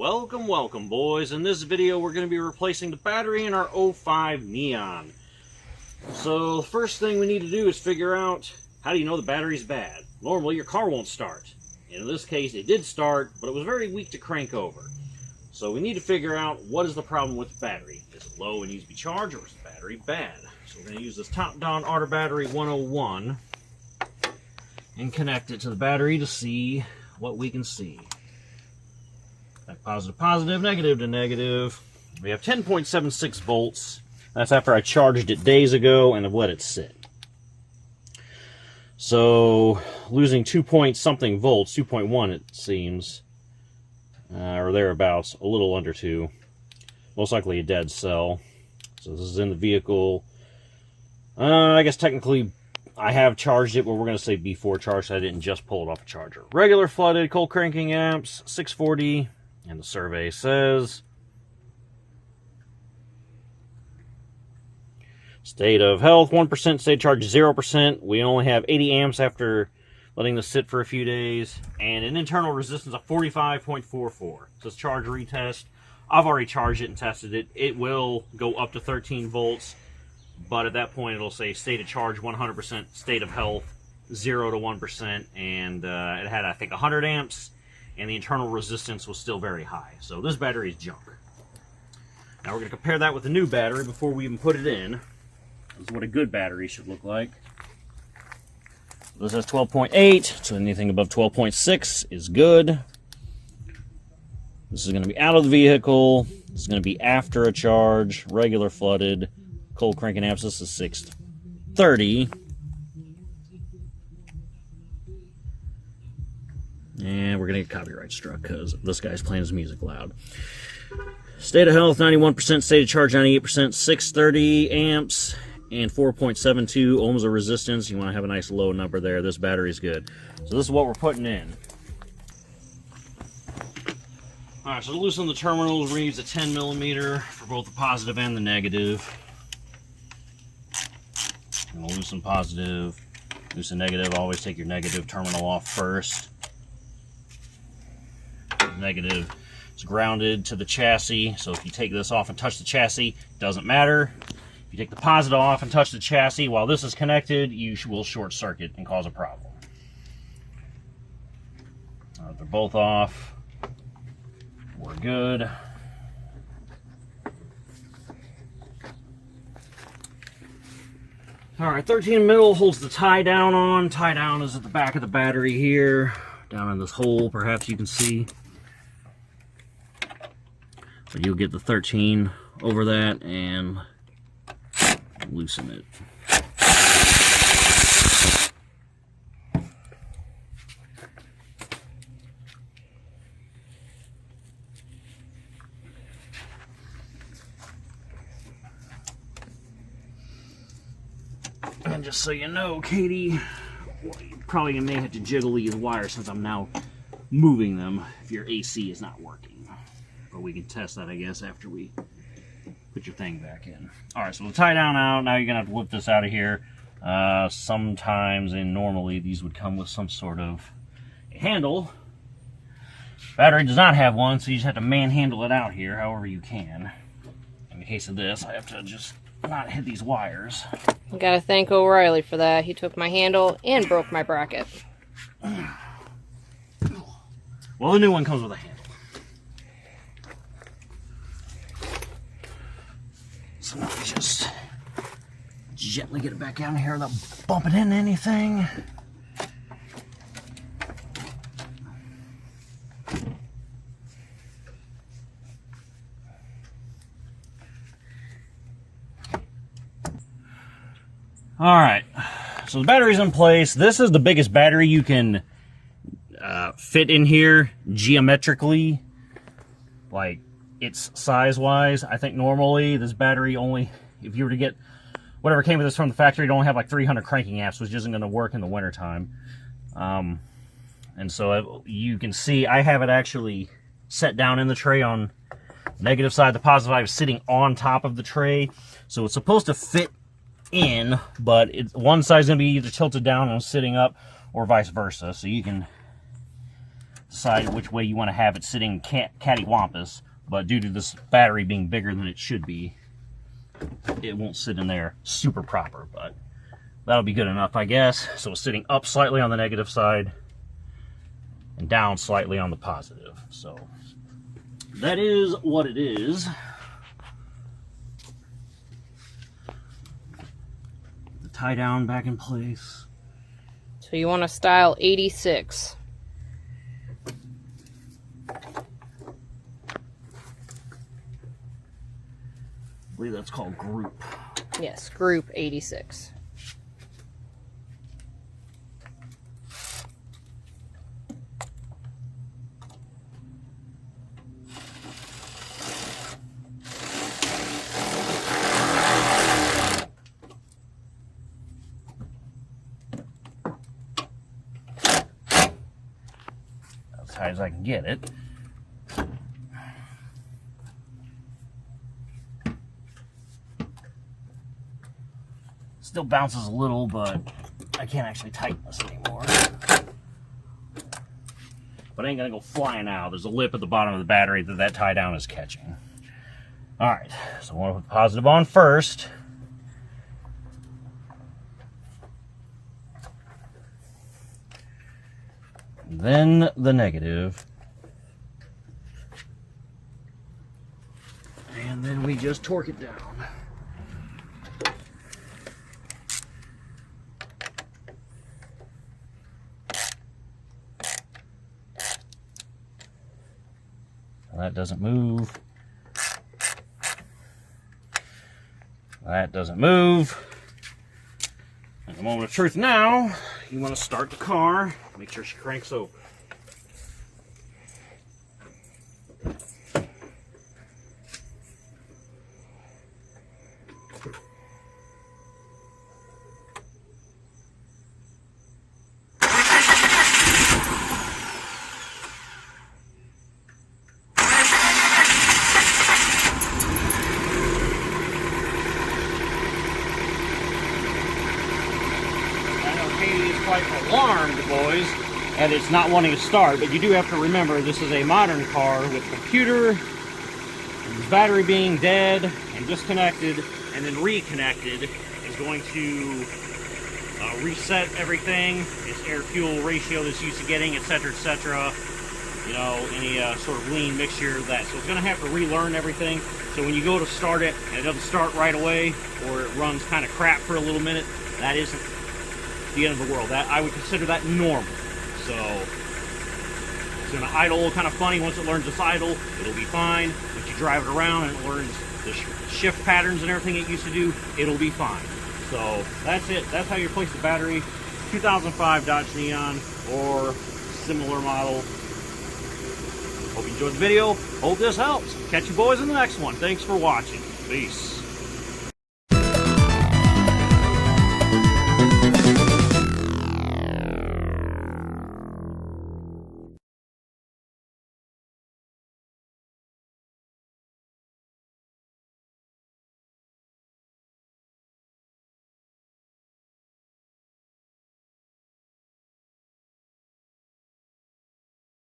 Welcome boys. In this video we're going to be replacing the battery in our '05 Neon. So the first thing we need to do is figure out, how do you know the battery's bad? Normally your car won't start. In this case it did start, but it was very weak to crank over. So we need to figure out what is the problem with the battery. Is it low and needs to be charged, or is the battery bad? So we're going to use this top-down auto battery 101 and connect it to the battery to see what we can see. Back positive, positive, negative to negative. We have 10.76 volts. That's after I charged it days ago and have let it sit. So losing 2 point something volts, 2.1 it seems, or thereabouts, a little under 2. Most likely a dead cell. So this is in the vehicle. I guess technically I have charged it, but we're going to say before charged. I didn't just pull it off a charger. Regular flooded, cold cranking amps, 640. And the survey says state of health 1%, state charge 0%. We only have 80 amps after letting this sit for a few days, and an internal resistance of 45.44. So it's charge retest. I've already charged it and tested it. It will go up to 13 volts, but at that point it'll say state of charge 100%, state of health 0 to 1%, and it had, I think, 100 amps. And the internal resistance was still very high. So this battery is junk. Now we're going to compare that with the new battery before we even put it in. This is what a good battery should look like. This has 12.8, so anything above 12.6 is good. This is going to be out of the vehicle. This is going to be after a charge, regular flooded, cold cranking amps. This is 630. And we're going to get copyright struck because this guy's playing his music loud. State of health, 91%. State of charge, 98%. 630 amps and 4.72 ohms of resistance. You want to have a nice low number there. This battery's good. So this is what we're putting in. Alright, so to loosen the terminals, we're going to use a 10 millimeter for both the positive and the negative. And we'll loosen positive, loosen negative. Always take your negative terminal off first. Negative is grounded to the chassis, so if you take this off and touch the chassis, it doesn't matter. If you take the positive off and touch the chassis while this is connected, you will short circuit and cause a problem. They're both off. We're good. Alright, 13 middle holds the tie down on. Tie down is at the back of the battery here, down in this hole, perhaps you can see. But you'll get the 13 over that and loosen it. And just so you know, Katie, you probably may have to jiggle these wires since I'm now moving them if your AC is not working. But we can test that, I guess, after we put your thing back in. Alright, so we'll tie down out. Now you're going to have to whip this out of here. Sometimes, and normally, these would come with some sort of a handle. Battery does not have one, so you just have to manhandle it out here however you can. In the case of this, I have to just not hit these wires. I gotta thank O'Reilly for that. He took my handle and broke my bracket. Well, the new one comes with a handle. So now we just gently get it back down here without bumping into anything. Alright, so the battery's in place. This is the biggest battery you can fit in here geometrically, like it's size-wise. I think normally this battery only, if you were to get whatever came with this from the factory, it'd only have like 300 cranking amps, which isn't going to work in the wintertime. And so you can see I have it actually set down in the tray on the negative side. The positive side is sitting on top of the tray. So it's supposed to fit in, but one side's going to be either tilted down and sitting up or vice versa. So you can decide which way you want to have it sitting cattywampus, but due to this battery being bigger than it should be, it won't sit in there super proper, but that'll be good enough, I guess. So it's sitting up slightly on the negative side and down slightly on the positive. So that is what it is. The tie down back in place. So you want to style 86. I believe that's called group. Yes, group 86. As high as I can get it. Still bounces a little, but I can't actually tighten this anymore. But I ain't gonna go flying out. There's a lip at the bottom of the battery that tie down is catching. All right, so I want to put positive on first. Then the negative. And then we just torque it down. That doesn't move. That doesn't move. And the moment of truth now, you want to start the car. Make sure she cranks open. Quite alarmed, boys, and it's not wanting to start, but you do have to remember this is a modern car with computer, and battery being dead and disconnected and then reconnected is going to reset everything, its air-fuel ratio that's used to getting, etc., etc., you know, any sort of lean mixture of that. So it's going to have to relearn everything. So when you go to start it and it doesn't start right away, or it runs kind of crap for a little minute, that isn't the end of the world. That I would consider that normal. So it's gonna idle kind of funny. Once it learns it's idle, it'll be fine. Once you drive it around and it learns the shift patterns and everything it used to do, it'll be fine. So that's it. That's how you replace the battery. 2005 Dodge Neon or similar model. Hope you enjoyed the video. Hope this helps. Catch you boys in the next one. Thanks for watching. Peace.